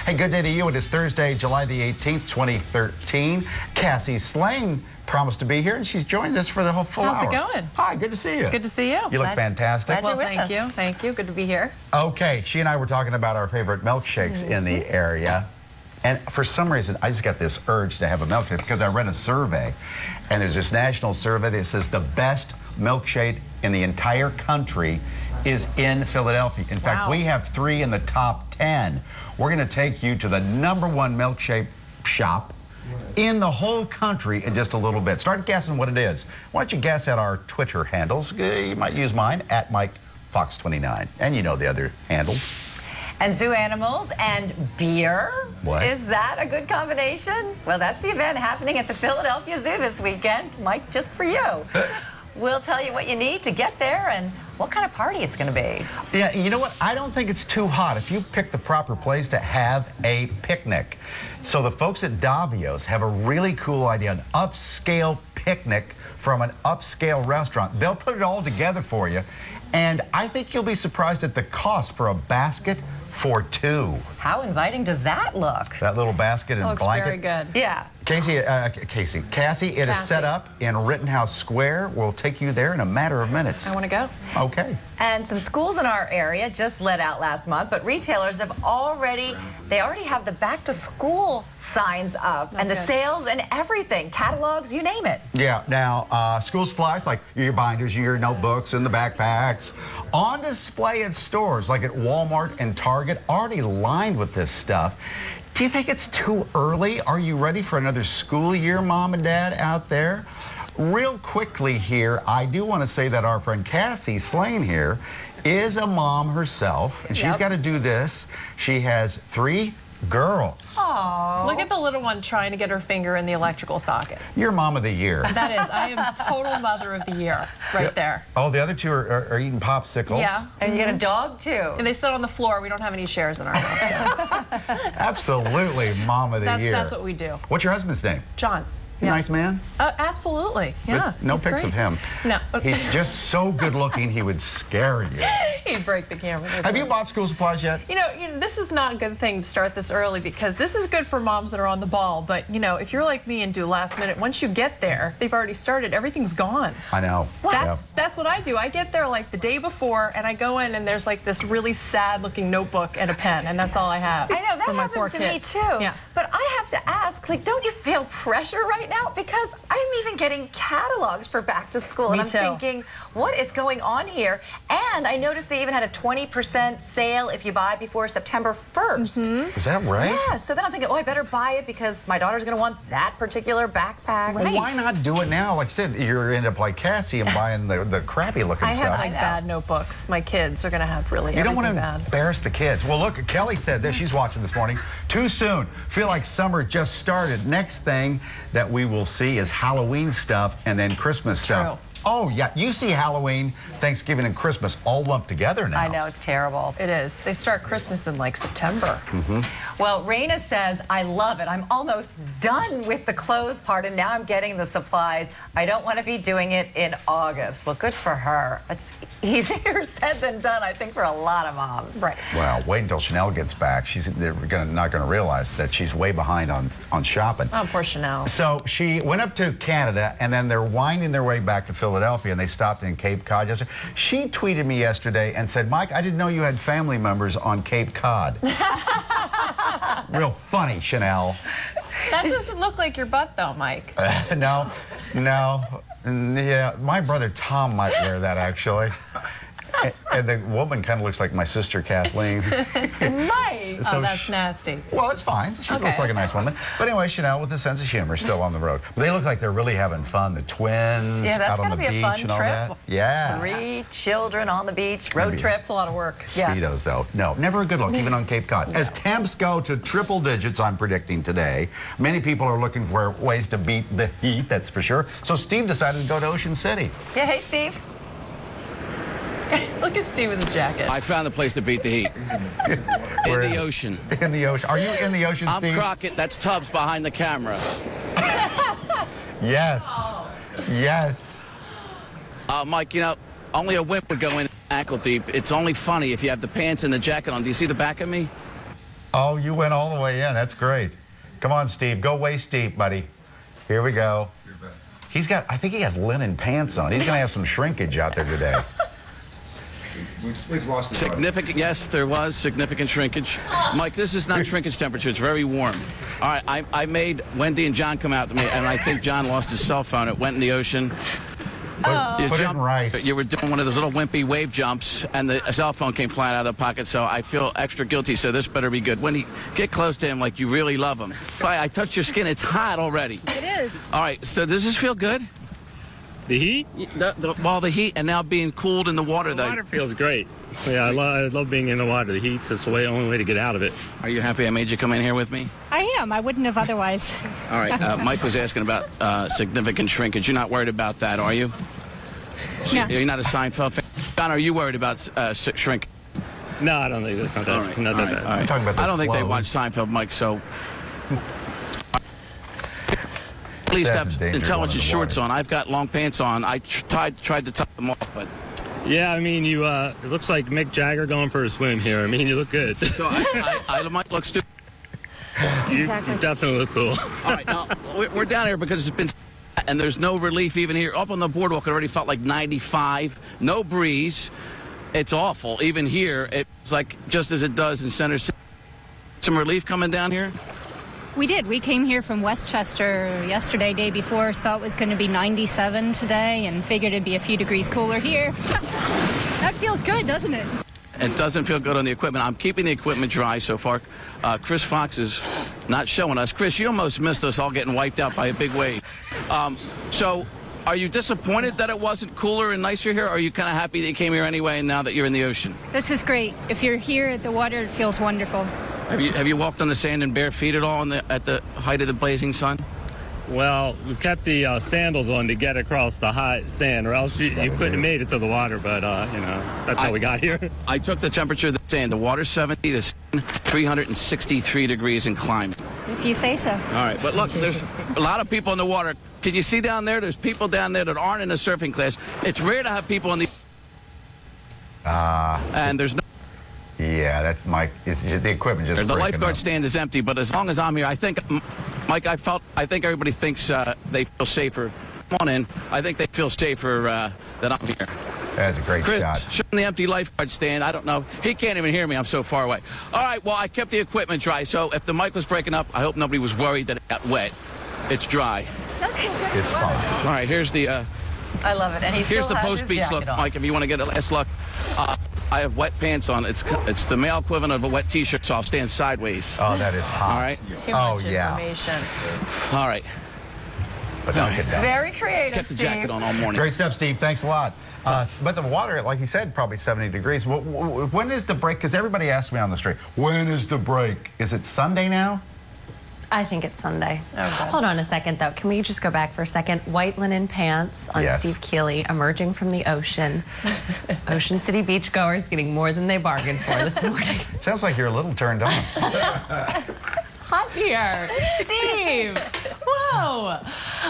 Hey, good day to you. It is Thursday, July the 18th, 2013. Cassie Slane promised to be here, and she's joined us for the whole full hour. How's it going? Hi, good to see you. Good to see you. You look fantastic. Well, thank you. Thank you. Good to be here. Okay, she and I were talking about our favorite milkshakes in the area. And for some reason, I just got this urge to have a milkshake because I read a survey, and there's this national survey that says the best milkshake in the entire country is in Philadelphia. In fact, we have 3 in the top 10. We're going to take you to the #1 milkshake shop in the whole country in just a little bit. Start guessing what it is. Why don't you guess at our Twitter handles? You might use mine, at Fox29. And you know the other handle. And zoo animals and beer. What? Is that a good combination? Well, that's the event happening at the Philadelphia Zoo this weekend. Mike, just for you. We'll tell you what you need to get there and what kind of party it's going to be. Yeah, you know what? I don't think it's too hot if you pick the proper place to have a picnic. So the folks at Davio's have a really cool idea, an upscale picnic from an upscale restaurant. They'll put it all together for you, and I think you'll be surprised at the cost for a basket for 2. How inviting does that look? That little basket and Looks blanket. very good. Yeah. Cassie, it is set up in Rittenhouse Square. We'll take you there in a matter of minutes. I want to go. Okay. And some schools in our area just let out last month, but retailers have already have the back to school signs up and the sales and everything, catalogs, you name it. Yeah, now school supplies like your binders, your notebooks, and the backpacks on display at stores like at Walmart and Target, already lined with this stuff. Do you think it's too early? Are you ready for another school year, Mom and Dad out there? Real quickly here, I do want to say that our friend Cassie Slane here is a mom herself, and she's got to do this. She has 3 girls. Aww. Look at the little one trying to get her finger in the electrical socket. You're Mom of the Year. That is. I am total Mother of the Year right there. Oh, the other 2 are eating popsicles. Yeah. And you get a dog, too. And they sit on the floor. We don't have any chairs in our house. So. Absolutely Mom of the Year. That's what we do. What's your husband's name? John. Nice man? Absolutely. Yeah. But no pics of him. No. He's just so good looking, he would scare you. He'd break the camera. Have you bought school supplies yet? You know, this is not a good thing to start this early because this is good for moms that are on the ball. But, you know, if you're like me and do last minute, once you get there, they've already started. Everything's gone. I know. That's what I do. I get there like the day before and I go in and there's like this really sad looking notebook and a pen and that's all I have. I know, that for my happens poor to kids. me too. Yeah. But I have to ask, like, don't you feel pressure right now? Because I'm even getting catalogs for back to school. Me and I'm too. thinking, what is going on here? And I noticed they even had a 20% sale if you buy before September 1st. Is that right? Yeah, so then I'm thinking, oh, I better buy it because my daughter's going to want that particular backpack. Well, why not do it now? Like I said, you're end up like Cassie and buying the crappy looking I stuff. have like bad notebooks. My kids are going to have really You don't want to bad. embarrass the kids. Well, look, Kelly said this. She's watching this morning. Too soon. Feel like summer just started. Next thing that we will see is Halloween stuff and then Christmas stuff. True. Oh, yeah. You see Halloween, Thanksgiving, and Christmas all lumped together now. I know, it's terrible. It is. They start Christmas in like September. Well, Raina says, I love it. I'm almost done with the clothes part, and now I'm getting the supplies. I don't want to be doing it in August. Well, good for her. It's easier said than done, I think, for a lot of moms. Right. Well, wait until Chanel gets back. They're not going to realize that she's way behind on shopping. Oh, poor Chanel. So she went up to Canada, and then they're winding their way back to Philadelphia, and they stopped in Cape Cod yesterday. She tweeted me yesterday and said, Mike, I didn't know you had family members on Cape Cod. Real funny, Chanel. That doesn't look like your butt, though, Mike. No. Yeah, my brother Tom might wear that, actually. And the woman kind of looks like my sister Kathleen. Right. So Oh, that's nasty. Well, it's fine. She looks like a nice woman. But anyway, Chanel with a sense of humor still on the road. But they look like they're really having fun. The twins out on the beach and all that. Yeah. 3 children on the beach, road trip. It's a lot of work. Speedos, though. No, never a good look, even on Cape Cod. As temps go to triple digits, I'm predicting today, many people are looking for ways to beat the heat, that's for sure. So Steve decided to go to Ocean City. Yeah, hey, Steve. Look at Steve with his jacket. I found the place to beat the heat. In the ocean. In the ocean. Are you in the ocean, Steve? I'm Crockett. That's Tubbs behind the camera. Yes. Yes. Mike, you know, only a wimp would go in ankle deep. It's only funny if you have the pants and the jacket on. Do you see the back of me? Oh, you went all the way in. That's great. Come on, Steve. Go way steep, buddy. Here we go. He's got, I think he has linen pants on. He's going to have some shrinkage out there today. We've lost Significant, yes, there was significant shrinkage. Mike, this is not shrinkage temperature. It's very warm. All right, I made Wendy and John come out to me, and I think John lost his cell phone. It went in the ocean. Put it in rice. You were doing one of those little wimpy wave jumps, and the cell phone came flying out of the pocket, so I feel extra guilty, so this better be good. Wendy, get close to him like you really love him. I touched your skin. It's hot already. It is. All right, so does this feel good? The heat? The heat and now being cooled in the water, The water feels great. Yeah, I love being in the water. The heat's just the only way to get out of it. Are you happy I made you come in here with me? I am. I wouldn't have otherwise. All right, Mike was asking about significant shrinkage. You're not worried about that, are you? No. You're not a Seinfeld fan? John, are you worried about shrink? No, I don't think that's not that. All right, not that bad. all right. Talking about the I don't think they flows. watch Seinfeld, Mike, so... Please That's have a danger intelligent going in the shorts water. on. I've got long pants on. I tried to tie them off, but... Yeah, I mean, you. It looks like Mick Jagger going for a swim here. I mean, you look good. So I might look stupid. You definitely look cool. All right, now, we're down here because it's been... And there's no relief even here. Up on the boardwalk, it already felt like 95. No breeze. It's awful. Even here, it's like just as it does in Center City. Some relief coming down here? We did. We came here from Westchester yesterday, day before, saw it was going to be 97 today and figured it'd be a few degrees cooler here. That feels good, doesn't it? It doesn't feel good on the equipment. I'm keeping the equipment dry so far. Chris Fox is not showing us. Chris, you almost missed us all getting wiped out by a big wave. So are you disappointed that it wasn't cooler and nicer here, or are you kind of happy that you came here anyway and now that you're in the ocean? This is great. If you're here at the water, it feels wonderful. Have you walked on the sand in bare feet at all at the height of the blazing sun? Well, we've kept the sandals on to get across the hot sand, or else you couldn't have made it to the water. But you know, that's how we got here. I took the temperature of the sand. The water's 70, the sand 363 degrees and climbing. If you say so. All right, but look, there's a lot of people in the water. Can you see down there? There's people down there that aren't in a surfing class. It's rare to have people in the... and there's no... Yeah, that's Mike. The equipment just The breaking lifeguard up. stand is empty, but as long as I'm here, I think, Mike, I think everybody thinks they feel safer. Come on in. I think they feel safer that I'm here. That's a great Chris, shot. show him the empty lifeguard stand. I don't know. He can't even hear me. I'm so far away. All right, well, I kept the equipment dry, so if the mic was breaking up, I hope nobody was worried that it got wet. It's dry. It's fine. All right, here's the... I love it. And he Here's still the has his post-beach look, jacket on. Mike, if you want to get a last look. I have wet pants on. It's the male equivalent of a wet T-shirt, so I'll stand sideways. Oh, that is hot. All right? Too Oh, much yeah. information. All right. But don't get down. Very creative, Kept the Steve. jacket on all morning. Great stuff, Steve. Thanks a lot. But the water, like you said, probably 70 degrees. When is the break? Because everybody asks me on the street, when is the break? Is it Sunday now? I think it's Sunday. Oh, good. Hold on a second, though. Can we just go back for a second? White linen pants on Yes. Steve Keeley emerging from the ocean. Ocean City beachgoers getting more than they bargained for this morning. Sounds like you're a little turned on. Hot here. Steve. Whoa.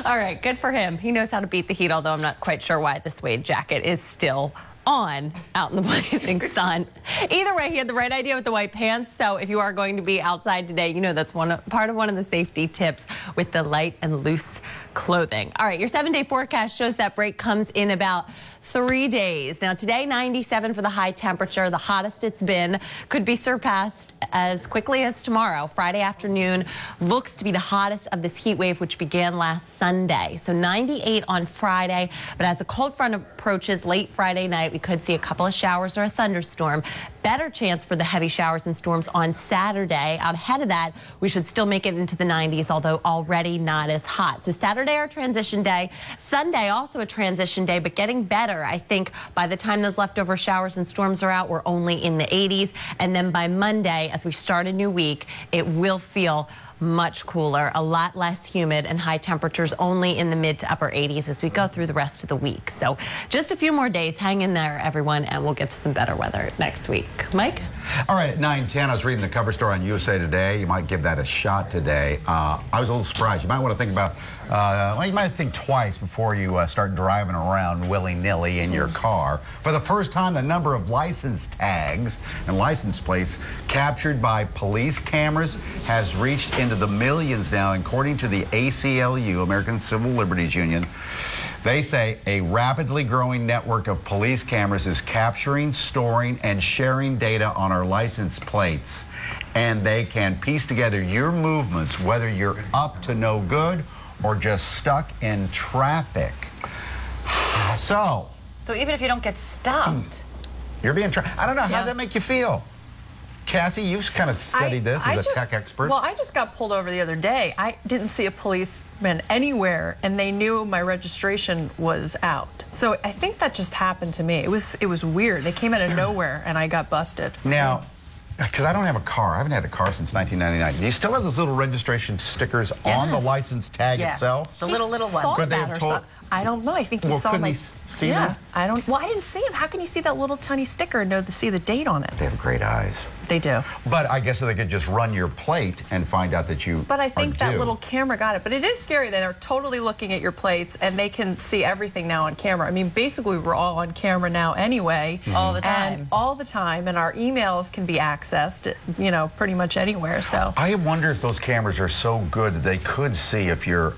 All right, good for him. He knows how to beat the heat, although I'm not quite sure why the suede jacket is still on out in the blazing sun. Either way, he had the right idea with the white pants. So if you are going to be outside today, you know that's part of one of the safety tips with the light and loose clothing. All right, your 7-day forecast shows that break comes in about 3 days. Now today, 97 for the high temperature, the hottest it's been, could be surpassed as quickly as tomorrow. Friday afternoon looks to be the hottest of this heat wave, which began last Sunday. So 98 on Friday, but as a cold front approaches late Friday night, we could see a couple of showers or a thunderstorm. Better chance for the heavy showers and storms on Saturday. Out ahead of that, we should still make it into the 90s, although already not as hot. So Saturday, our transition day. Sunday, also a transition day, but getting better. I think by the time those leftover showers and storms are out, we're only in the 80s. And then by Monday, as we start a new week, it will feel much cooler, a lot less humid, and high temperatures only in the mid to upper 80s as we go through the rest of the week. So just a few more days. Hang in there, everyone, and we'll get to some better weather next week. Mike? All right, at 9:10, I was reading the cover story on USA Today. You might give that a shot today. I was a little surprised. You might want to think about, well, you might think twice before you start driving around willy-nilly in your car. For the first time, the number of license tags and license plates captured by police cameras has reached into the millions now, according to the ACLU, American Civil Liberties Union. They say a rapidly growing network of police cameras is capturing, storing, and sharing data on our license plates. And they can piece together your movements, whether you're up to no good or just stuck in traffic. So even if you don't get stopped. You're being I don't know, how does that make you feel? Cassie, you've kind of studied this as a tech expert. Well, I just got pulled over the other day. I didn't see a policeman anywhere, and they knew my registration was out. So I think that just happened to me. It was weird. They came out of nowhere, and I got busted. Now, because I don't have a car. I haven't had a car since 1999. Do you still have those little registration stickers on the license tag itself? The little ones. Saw that or something. I don't know. I think he saw my... See them? I don't... Well, I didn't see him. How can you see that little tiny sticker and see the date on it? They have great eyes. They do. But I guess they could just run your plate and find out that you But I think that little camera got it. But it is scary that they're totally looking at your plates, and they can see everything now on camera. I mean, basically, we're all on camera now anyway. All the time. And all the time. And our emails can be accessed, you know, pretty much anywhere. So I wonder if those cameras are so good that they could see if your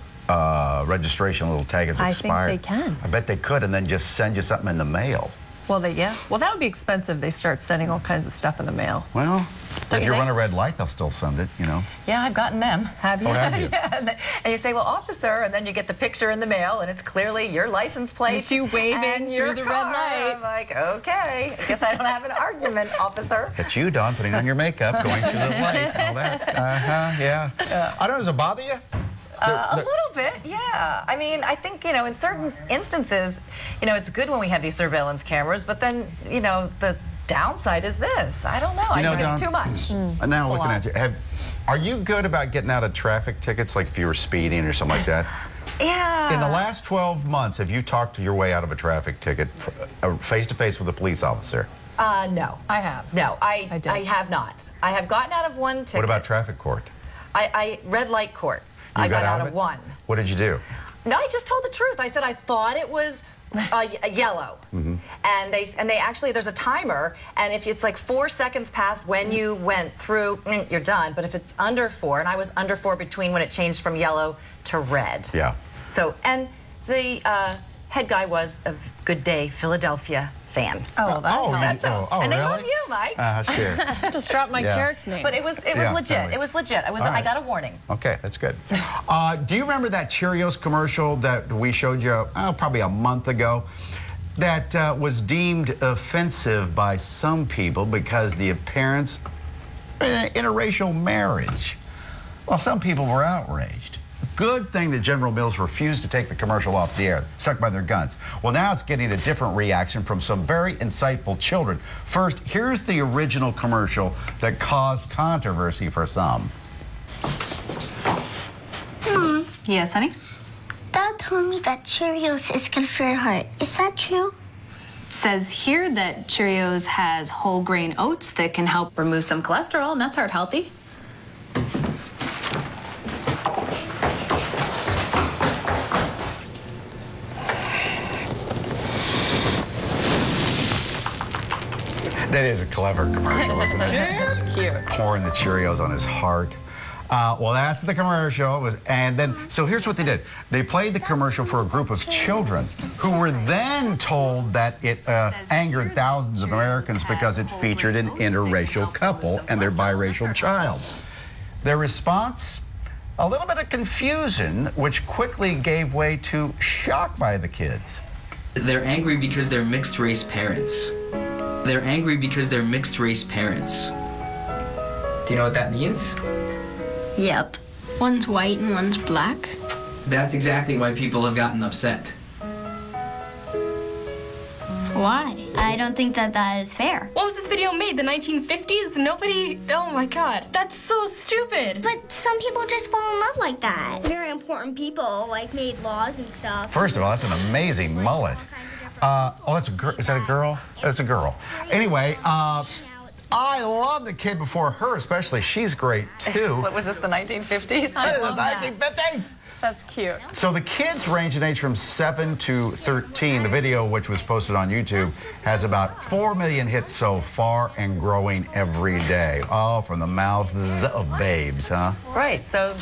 registration little tag is expired. I think they can. I bet they could, and then just send you something in the mail. Well, Well, that would be expensive. They start sending all kinds of stuff in the mail. Well, if you run a red light, they'll still send it, you know. Yeah, I've gotten them. Have you? Oh, have you? Yeah, and you say, well, officer, and then you get the picture in the mail, and it's clearly your license plate. You waving through the red light. I'm like, okay, I guess I don't have an argument, officer. It's you, Dawn, putting on your makeup, going through the light, and all that. Yeah. I don't know, does it bother you? A little bit, yeah. I mean, I think, you know, in certain instances, you know, it's good when we have these surveillance cameras, but then, you know, the downside is this. I don't know. I think it's too much. Now looking at you, are you good about getting out of traffic tickets, like if you were speeding or something like that? Yeah. In the last 12 months, have you talked your way out of a traffic ticket face-to-face with a police officer? No. I have. No, I have not. I have gotten out of one ticket. What about traffic court? I red light court. I got out of one. What did you do? No, I just told the truth. I said I thought it was yellow, and they actually, there's a timer, and if it's like 4 seconds past when you went through, you're done. But if it's under 4, and I was under 4 between when it changed from yellow to red. Yeah. So, and the head guy was a Good Day Philadelphia fan. Oh, that's and they really? love you, Mike. Sure. just dropped my Jerrick's name. But it was legit. It was legit. I got a warning. Okay, that's good. Do you remember that Cheerios commercial that we showed you probably a month ago that was deemed offensive by some people because the appearance of an interracial marriage? Well, some people were outraged. Good thing that General Mills refused to take the commercial off the air, stuck by their guns. Well, now it's getting a different reaction from some very insightful children. First, here's the original commercial that caused controversy for some. Mom. Yes, honey? Dad told me that Cheerios is good for your heart. Is that true? Says here that Cheerios has whole grain oats that can help remove some cholesterol, and that's heart healthy. That is a clever commercial, isn't it? Cute. Pouring the Cheerios on his heart. Well, that's the commercial. So here's what they did. They played the commercial for a group of children who were then told that it angered thousands of Americans because it featured an interracial couple and their biracial child. Their response? A little bit of confusion, which quickly gave way to shock by the kids. They're angry because they're mixed race parents. They're angry because they're mixed race parents. Do you know what that means? Yep. One's white and one's black. That's exactly why people have gotten upset. Why? I I don't think that that is fair. What was this video made? The 1950s? Nobody... Oh my god. That's so stupid. But some people just fall in love like that. Very important people, like, made laws and stuff. First of all, that's an amazing mullet. Oh, that's a girl. Is that a girl? That's a girl. Anyway, I love the kid before her, especially. She's great, too. What was this, the 1950s? That is the 1950s. That's cute. So the kids range in age from 7 to 13. The video, which was posted on YouTube, has about 4 million hits so far and growing every day. Oh, from the mouths of babes, huh? Right, so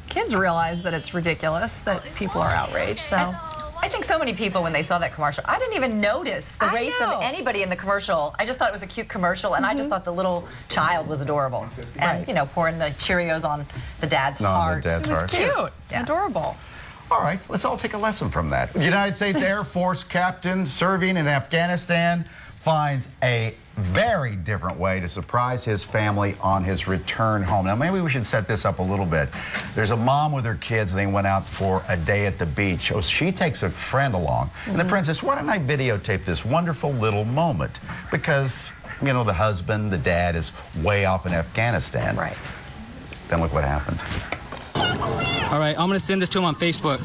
Kids realize that it's ridiculous, that people are outraged, so... I think so many people, when they saw that commercial, I didn't even notice the race of anybody in the commercial. I just thought it was a cute commercial, and I just thought the little child was adorable. And, you know, pouring the Cheerios on the dad's heart. The dad's It was heart. cute. Yeah. Adorable. All right, let's all take a lesson from that. The United States Air Force captain serving in Afghanistan finds a very different way to surprise his family on his return home. Now, maybe we should set this up a little bit. There's a mom with her kids, and they went out for a day at the beach. So she takes a friend along, and the friend says, why don't I videotape this wonderful little moment? Because, you know, the husband, the dad is way off in Afghanistan. Right. Then look what happened. All right, I'm gonna send this to him on Facebook.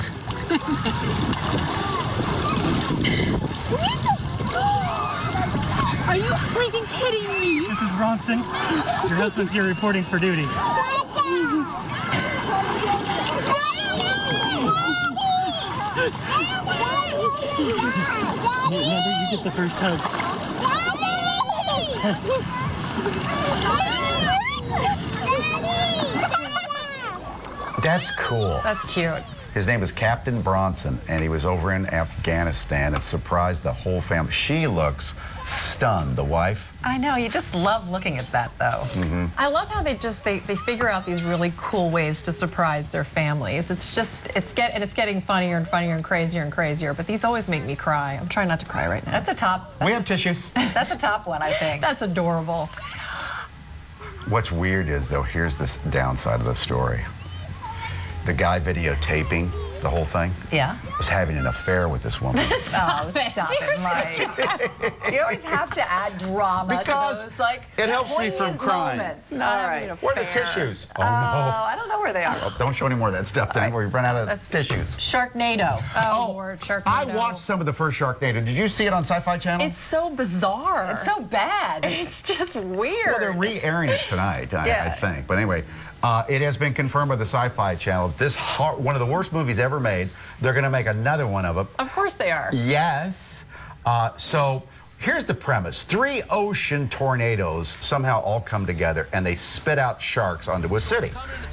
Are you freaking kidding me? Mrs. Bronson, your husband's here reporting for duty. Remember, you get the first hug. That's cool. That's cute. His name is Captain Bronson, and he was over in Afghanistan. It surprised the whole family. She looks stunned, the wife. I know, you just love looking at that, though. I love how they figure out these really cool ways to surprise their families. It's getting funnier and funnier and crazier, but these always make me cry. I'm trying not to cry right now. That's a top. We have tissues. That's a top one, I think. That's adorable. What's weird is, though, here's this downside of the story. The guy videotaping the whole thing was having an affair with this woman. Oh, stop it, Mike. You always have to add drama Because to those, like, it helps me from poignant crying. moments. Not All having right. an Where are the affair. tissues? Oh, no. I don't know where they are. Oh, don't show any more of that stuff, then. We run out of tissues. Sharknado. Oh, Lord, Sharknado. I watched some of the first Sharknado. Did you see it on Sci-Fi Channel? It's so bizarre. It's so bad. It's just weird. Well, they're re-airing it tonight, I think. But anyway, it has been confirmed by the Sci-Fi Channel. This one of the worst movies ever made. They're going to make another one of it. Of course they are. Yes. So here's the premise. 3 ocean tornadoes somehow all come together, and they spit out sharks onto a city.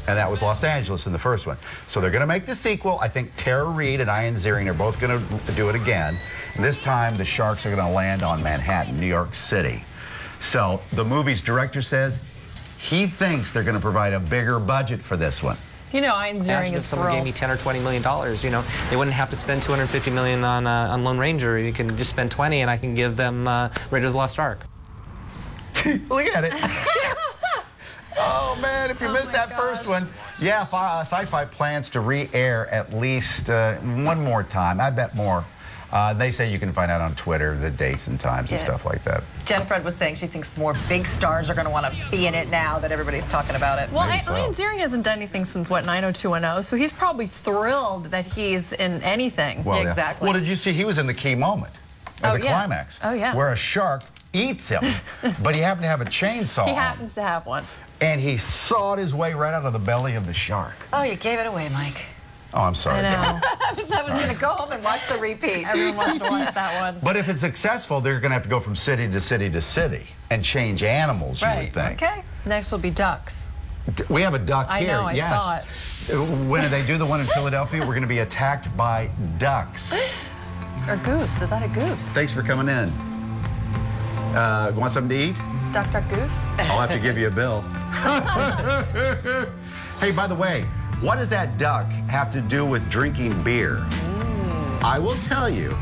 And that was Los Angeles in the first one. So they're going to make the sequel. I think Tara Reid and Ian Ziering are both going to do it again. And this time, the sharks are going to land on Manhattan, New York City. So the movie's director says he thinks they're going to provide a bigger budget for this one. You know, Ian Ziering is someone gave me $10 or $20 million. You know, they wouldn't have to spend $250 million on Lone Ranger. You can just spend 20, and I can give them Raiders of the Lost Ark. Look at it. Oh, man, if you missed that first one. Yeah, Sci-Fi plans to re-air at least one more time. I bet more. They say you can find out on Twitter the dates and times and stuff like that. Jen Fred was saying she thinks more big stars are going to want to be in it now that everybody's talking about it. Well, Ian Ziering hasn't done anything since, what, 90210? So he's probably thrilled that he's in anything. Well, exactly. Well, did you see he was in the key moment at the climax? Oh, yeah. Where a shark eats him, but he happened to have a chainsaw He on. happens to have one. And he sawed his way right out of the belly of the shark. Oh, you gave it away, Mike. Oh, I'm sorry. I know. I was going to go home and watch the repeat. Everyone wants to watch that one. But if it's successful, they're going to have to go from city to city to city and change animals, you would think. Okay. Next will be ducks. We have a duck here. I know, yes. I saw it. When they do the one in Philadelphia, we're going to be attacked by ducks. Or goose. Is that a goose? Thanks for coming in. Want something to eat? Duck, duck, goose? I'll have to give you a bill. Hey, by the way, what does that duck have to do with drinking beer? I will tell you,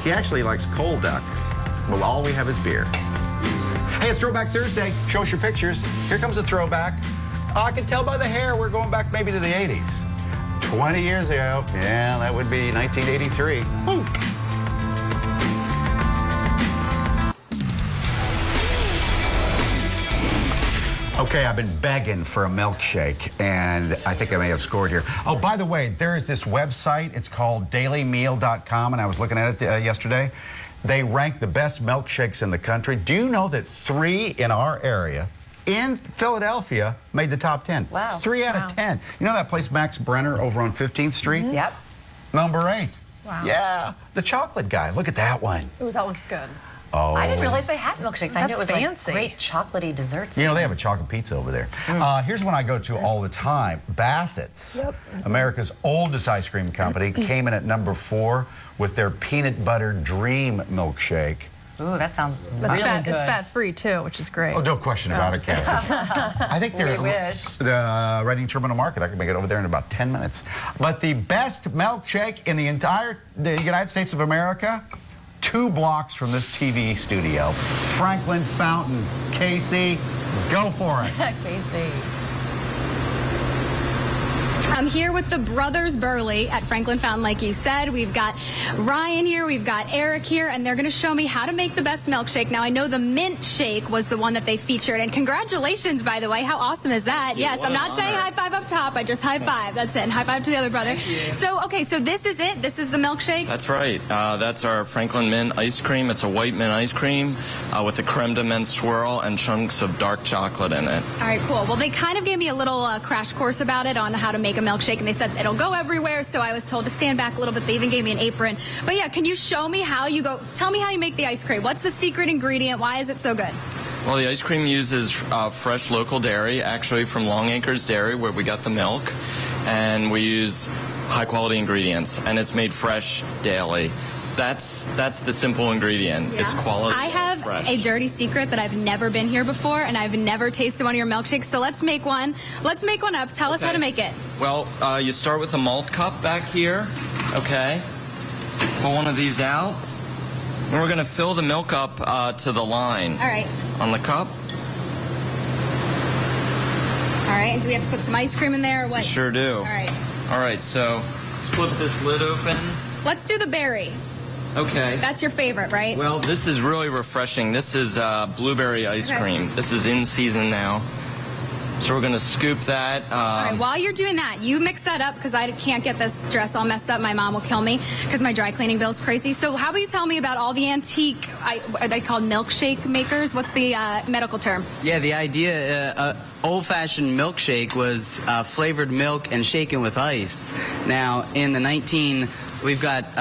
he actually likes cold duck. Well, all we have is beer. Hey, it's Throwback Thursday. Show us your pictures. Here comes a throwback. I can tell by the hair we're going back maybe to the 80s. 20 years ago. Yeah, that would be 1983. Woo. Okay, I've been begging for a milkshake, and I think I may have scored here. Oh, by the way, there is this website. It's called dailymeal.com, and I was looking at it yesterday. They rank the best milkshakes in the country. Do you know that 3 in our area, in Philadelphia, made the top 10? Wow. 3 out of 10. You know that place, Max Brenner, over on 15th Street? Mm-hmm. Yep. Number 8. Wow. Yeah, the chocolate guy. Look at that one. Ooh, that looks good. Oh. I didn't realize they had milkshakes. I knew it was fancy. like great chocolatey desserts. You know, they have a chocolate pizza over there. Here's one I go to all the time. Bassett's, America's oldest ice cream company, came in at number 4 with their peanut butter dream milkshake. Ooh, that sounds It's really good. It's fat-free, too, which is great. Oh, no question about it, Cassie. I think they're the Reading Terminal Market. I can make it over there in about 10 minutes. But the best milkshake in the entire United States of America, 2 blocks from this TV studio. Franklin Fountain. Casey, go for it. Casey. I'm here with the Brothers Burley at Franklin Fountain, like you said. We've got Ryan here, we've got Eric here, and they're going to show me how to make the best milkshake. Now, I know the mint shake was the one that they featured, and congratulations, by the way. How awesome is that? Yes, I'm not saying high five up top. I just high five. That's it. And high five to the other brother. So, okay, so this is it. This is the milkshake. That's right. That's our Franklin Mint ice cream. It's a white mint ice cream with a creme de menthe swirl and chunks of dark chocolate in it. All right, cool. Well, they kind of gave me a little crash course about it on how to make a milkshake, and they said it'll go everywhere, so I was told to stand back a little bit. They even gave me an apron. But yeah, can you show me how you go? Tell me how you make the ice cream. What's the secret ingredient? Why is it so good? Well, the ice cream uses fresh local dairy, actually from Long Acres Dairy, where we got the milk, and we use high-quality ingredients, and it's made fresh daily. That's the simple ingredient. Yeah. It's quality. I have fresh. a dirty secret that I've never been here before, and I've never tasted one of your milkshakes, so let's make one. Let's make one up. Tell us how to make it. Well, you start with a malt cup back here, okay? Pull one of these out, and we're going to fill the milk up to the line. All right. On the cup. All right, and do we have to put some ice cream in there or what? We sure do. All right. All right, so let's flip this lid open. Let's do the berry. Okay. That's your favorite, right? Well, this is really refreshing. This is blueberry ice cream. This is in season now. So we're going to scoop that. All right, while you're doing that, you mix that up because I can't get this dress all messed up. My mom will kill me because my dry cleaning bill's crazy. So how about you tell me about all the antique, are they called milkshake makers? What's the medical term? Yeah, the idea, old-fashioned milkshake was flavored milk and shaken with ice. Now, in the we've got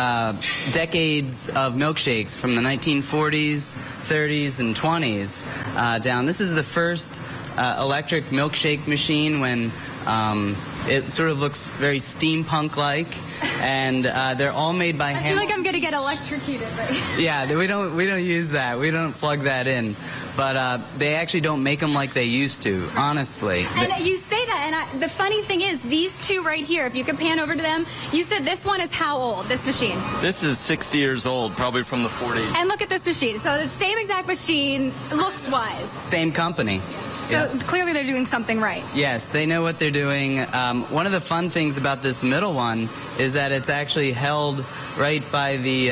decades of milkshakes from the 1940s, 30s, and 20s down. This is the first electric milkshake machine when it sort of looks very steampunk-like, and they're all made by hand. I feel like I'm gonna get electrocuted, right? Yeah, we don't use that. We don't plug that in, but they actually don't make them like they used to, honestly. And you say that, and the funny thing is, these two right here, if you could pan over to them, you said this one is how old, this machine? This is 60 years old, probably from the 40s. And look at this machine. So the same exact machine, looks-wise. Same company. So clearly they're doing something right. Yes, they know what they're doing. One of the fun things about this middle one is that it's actually held right by the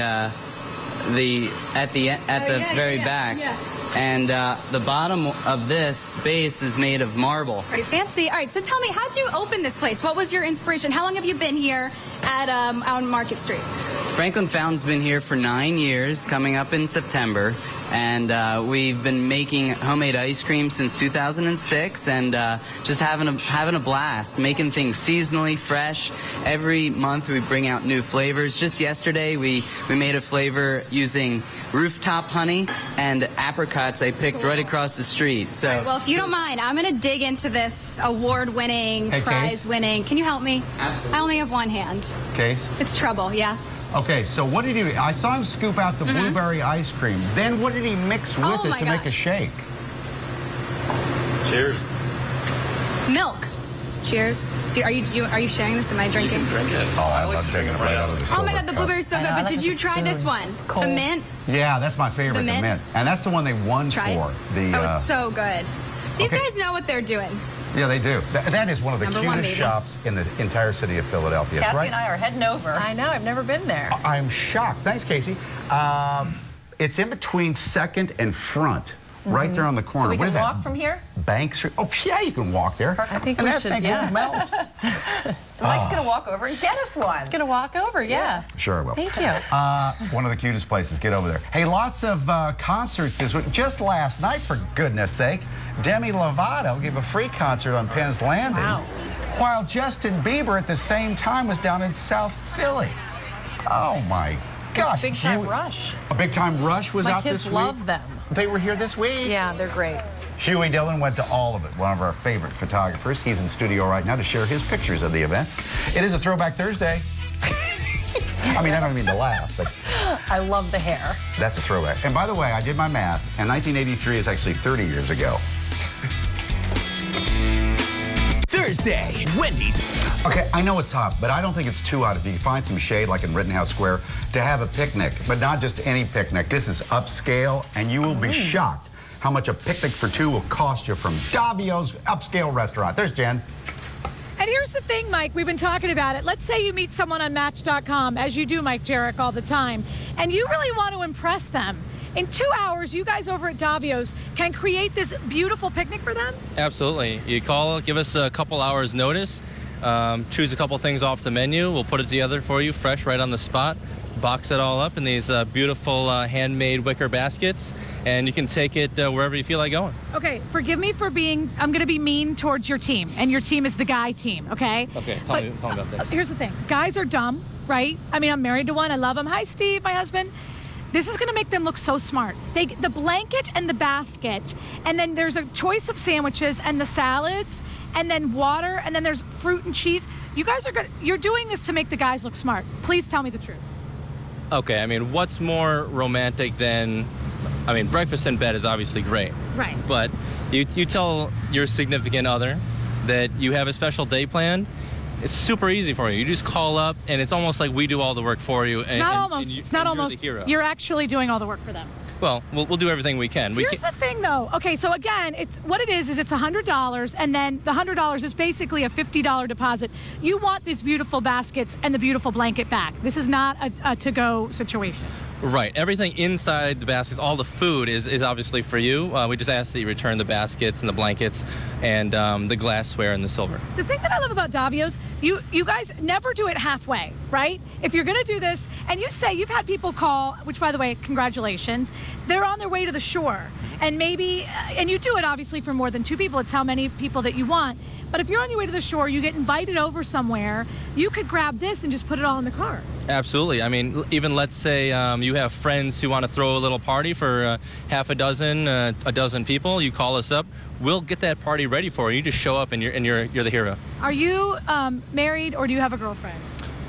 very back. Yeah. And the bottom of this base is made of marble. Pretty fancy. All right, so tell me, how'd you open this place? What was your inspiration? How long have you been here at on Market Street? Franklin Fountain's been here for 9 years, coming up in September, and we've been making homemade ice cream since 2006, and just having a blast, making things seasonally fresh. Every month we bring out new flavors. Just yesterday we made a flavor using rooftop honey and apricots I picked right across the street. So, well, if you don't mind, I'm going to dig into this award-winning, prize-winning. Can you help me? Absolutely. I only have one hand. Case? It's trouble, yeah. Okay, so what did he do? I saw him scoop out the blueberry ice cream. Then what did he mix with it to make a shake? Cheers. Milk. Cheers. Are you sharing this? Am I drinking? You can drink it. Oh, I love taking it right out of the silver Oh my God, the blueberry's so good. But did you try this one? The mint? Yeah, that's my favorite, the mint. And that's the one they won for. Oh, it's so good. These guys know what they're doing. Yeah, they do. That is one of the cutest shops in the entire city of Philadelphia. Cassie and I are heading over. I know, I've never been there. I'm shocked. Thanks, Casey. It's in between 2nd and Front right there on the corner. So we What can is that? walk from here? Bank Street. Oh, yeah, you can walk there. I think and we that should, thing yeah. won't melt. Mike's going to walk over and get us one. He's going to walk over, yeah. Sure I will. Thank you. One of the cutest places. Get over there. Hey, lots of concerts this week. Just last night, for goodness sake, Demi Lovato gave a free concert on Penn's Landing. Wow. While Justin Bieber at the same time was down in South Philly. Oh, my gosh. Big Time Rush. A Big Time Rush was out this week? My kids love them. They were here this week? Yeah, they're great. Huey Dillon went to all of it, one of our favorite photographers. He's in studio right now to share his pictures of the events. It is a Throwback Thursday. I mean, I don't mean to laugh, but I love the hair. that's a throwback. And by the way, I did my math, and 1983 is actually 30 years ago. Thursday, Wendy's. Okay, I know it's hot, but I don't think it's too hot if you can find some shade like in Rittenhouse Square to have a picnic, but not just any picnic. This is upscale, and you will be shocked how much a picnic for two will cost you from Davio's upscale restaurant. There's Jen. And here's the thing, Mike, we've been talking about it. Let's say you meet someone on Match.com, as you do, Mike Jerrick, all the time, and you really want to impress them. In 2 hours, you guys over at Davio's can create this beautiful picnic for them? Absolutely. You call, give us a couple hours notice, choose a couple things off the menu. We'll put it together for you, fresh, right on the spot. Box it all up in these beautiful handmade wicker baskets, and you can take it wherever you feel like going. Okay, forgive me for being, I'm going to be mean towards your team, and your team is the guy team, okay? Okay, tell me about this. Here's the thing. Guys are dumb, right? I mean, I'm married to one. I love him. Hi, Steve, my husband. This is going to make them look so smart. The blanket and the basket, and then there's a choice of sandwiches and the salads, and then water, and then there's fruit and cheese. You guys are good. You're doing this to make the guys look smart. Please tell me the truth. Okay, I mean, what's more romantic than, I mean, breakfast in bed is obviously great. Right. But you tell your significant other that you have a special day planned. It's super easy for you. You just call up, and it's almost like we do all the work for you. It's not almost. It's not almost. The hero. You're actually doing all the work for them. Well, we'll do everything we can. Here's the thing, though. Okay, so again, it's what it is it's $100, and then the $100 is basically a $50 deposit. You want these beautiful baskets and the beautiful blanket back. This is not a to-go situation. Right. Everything inside the baskets, all the food is obviously for you. We just ask that you return the baskets and the blankets and the glassware and the silver. The thing that I love about Davio's, you guys never do it halfway, right? If you're going to do this, and you say you've had people call, which, by the way, congratulations, they're on their way to the shore. And maybe, and you do it obviously for more than 2 people. It's how many people that you want. But if you're on your way to the shore, you get invited over somewhere, you could grab this and just put it all in the car. Absolutely. I mean, even let's say you have friends who want to throw a little party for half a dozen people. You call us up. We'll get that party ready for you. You just show up and you're the hero. Are you married or do you have a girlfriend?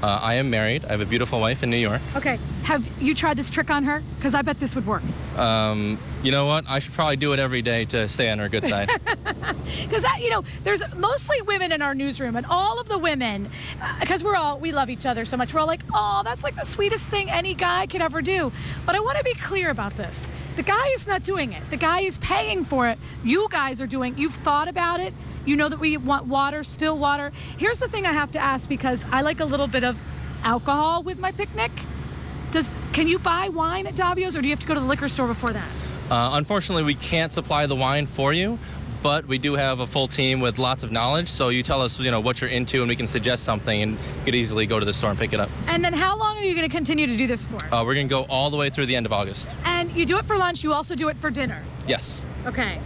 I am married. I have a beautiful wife in New York. Okay. Have you tried this trick on her? Because I bet this would work. You know what? I should probably do it every day to stay on her good side. Because there's mostly women in our newsroom, and all of the women, because we love each other so much, we're all like, oh, that's like the sweetest thing any guy could ever do. But I want to be clear about this. The guy is not doing it. The guy is paying for it. You guys are doing. You've thought about it. You know that we want water, still water. Here's the thing I have to ask, because I like a little bit of alcohol with my picnic. Can you buy wine at Davio's, or do you have to go to the liquor store before that? Unfortunately, we can't supply the wine for you, but we do have a full team with lots of knowledge. So you tell us, what you're into, and we can suggest something, and you could easily go to the store and pick it up. And then how long are you going to continue to do this for? We're going to go all the way through the end of August. And you do it for lunch. You also do it for dinner. Yes. Okay.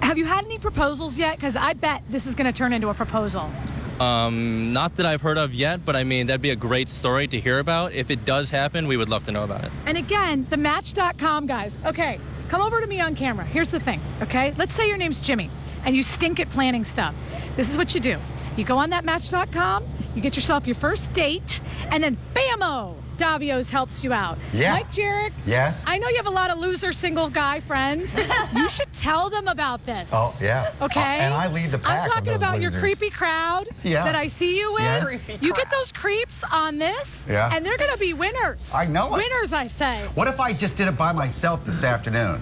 Have you had any proposals yet? Because I bet this is going to turn into a proposal. Not that I've heard of yet, but I mean, that'd be a great story to hear about. If it does happen, we would love to know about it. And again, the Match.com guys. Okay, come over to me on camera. Here's the thing, okay? Let's say your name's Jimmy, and you stink at planning stuff. This is what you do. You go on that Match.com, you get yourself your first date, and then bam-o! Davio's helps you out. Yeah. Mike Jerrick. Yes. I know you have a lot of loser single guy friends. You should tell them about this. Oh, yeah. Okay? And I lead the pack. I'm talking of those about losers. Your creepy crowd Yeah. that I see you with. Yes. You get those creeps on this, Yeah. and they're going to be winners. I know it. Winners, I say. What if I just did it by myself this afternoon?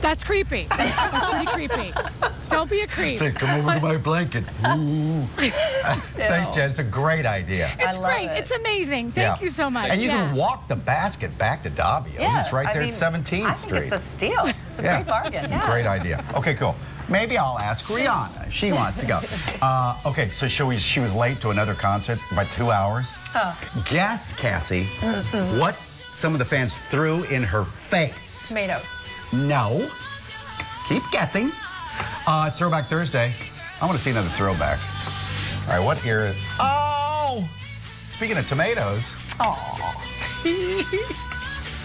That's creepy. That's pretty creepy. Don't be a creep. Say, come over to my blanket. Ooh. Thanks, Jen. It's a great idea. It's great. It's amazing. Thank you so much. And you can walk the basket back to Davio's. Yeah, It's right there I mean, at 17th I Street. think it's a steal. a great bargain. Yeah. Great idea. Okay, cool. Maybe I'll ask Rihanna if she wants to go. Okay, so she was late to another concert by 2 hours. Oh. Guess, Cassie, what some of the fans threw in her face. Tomatoes. No. Keep guessing. It's Throwback Thursday. I want to see another throwback. All right, what era? Oh! Speaking of tomatoes. Oh.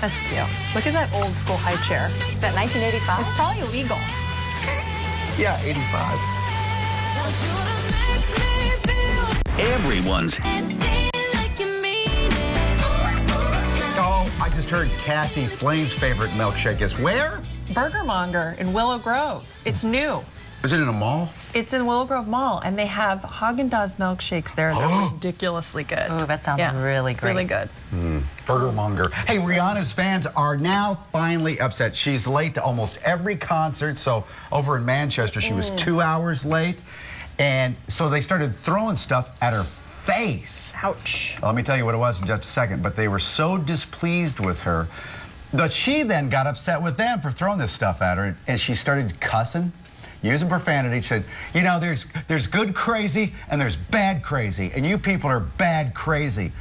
That's cute. Look at that old school high chair. Is that 1985? It's probably illegal. Yeah, 85. Everyone's. Oh, I just heard Cassie Slane's favorite milkshake is where? Burger Monger in Willow Grove. It's new. Is it in a mall? It's in Willow Grove Mall, and they have Haagen-Dazs milkshakes there. They're ridiculously good. Oh, that sounds really great. Really good. Burger Monger. Hey, Rihanna's fans are now finally upset. She's late to almost every concert. So over in Manchester, she was 2 hours late. And so they started throwing stuff at her face. Ouch. Let me tell you what it was in just a second. But they were so displeased with her that she then got upset with them for throwing this stuff at her. And she started cussing, using profanity. She said, you know, there's good crazy and there's bad crazy. And you people are bad crazy.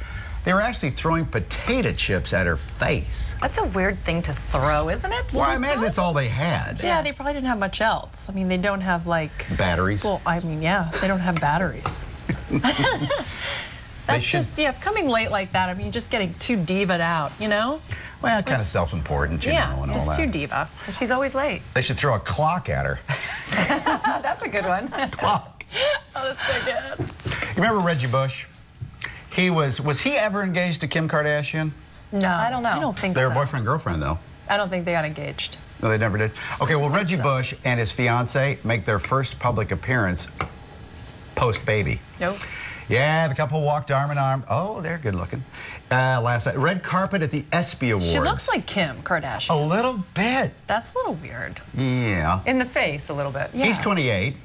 They were actually throwing potato chips at her face. That's a weird thing to throw, isn't it? Well, I imagine it's all they had. Yeah, they probably didn't have much else. I mean, they don't have like... Batteries? Well, I mean, yeah, they don't have batteries. That's just, coming late like that, I mean, just getting too diva'd out, you know? Well, kind of self-important, you know, and all that. just too diva. She's always late. They should throw a clock at her. That's a good one. Clock. Oh, that's so good. You remember Reggie Bush? Was he ever engaged to Kim Kardashian? No, I don't know. I don't think They so. were boyfriend, girlfriend, though. I don't think they got engaged. No, they never did. Okay, well, Reggie Bush and his fiance make their first public appearance post-baby. Nope. Yeah, the couple walked arm in arm. Oh, they're good looking. Last night, red carpet at the ESPY Awards. She looks like Kim Kardashian. A little bit. That's a little weird. Yeah. In the face a little bit. Yeah. He's 28,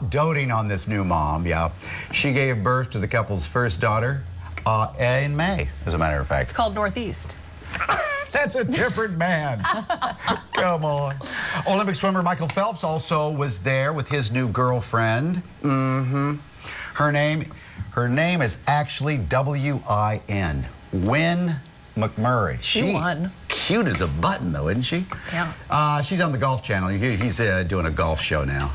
doting on this new mom, yeah. She gave birth to the couple's first daughter in May, as a matter of fact. It's called Northeast. That's a different man. Come on. Olympic swimmer Michael Phelps also was there with his new girlfriend. Her name is actually W-I-N. Wynn McMurray. She won. Cute as a button, though, isn't she? Yeah. She's on the Golf Channel. He's doing a golf show now.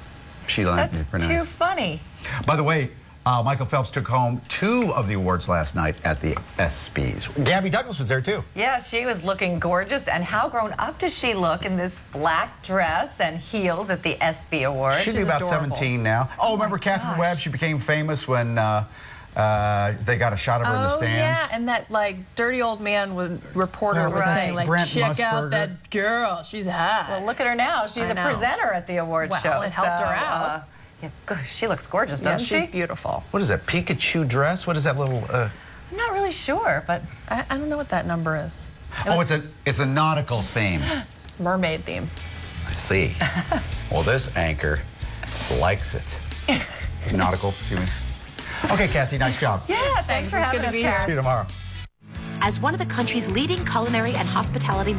That's too funny. By the way, Michael Phelps took home 2 of the awards last night at the ESPYs. Gabby Douglas was there, too. Yeah, she was looking gorgeous. And how grown up does she look in this black dress and heels at the ESPY Awards? She'd be about adorable. 17 now. Oh, remember Catherine Webb? She became famous when they got a shot of her in the stands. Yeah, and that like dirty old man reporter was saying like, Brent check out Musburger. that girl, she's hot. Well, look at her now. She's a presenter at the award show. It helped her out. She looks gorgeous, doesn't she? She's beautiful. What is that, Pikachu dress? What is that little... I'm not really sure, but I don't know what that number is. It's a nautical theme. Mermaid theme. I see. Well, this anchor likes it. Nautical, excuse me. Okay, Cassie, nice job. yeah, thanks for having us here. See you tomorrow. As one of the country's leading culinary and hospitality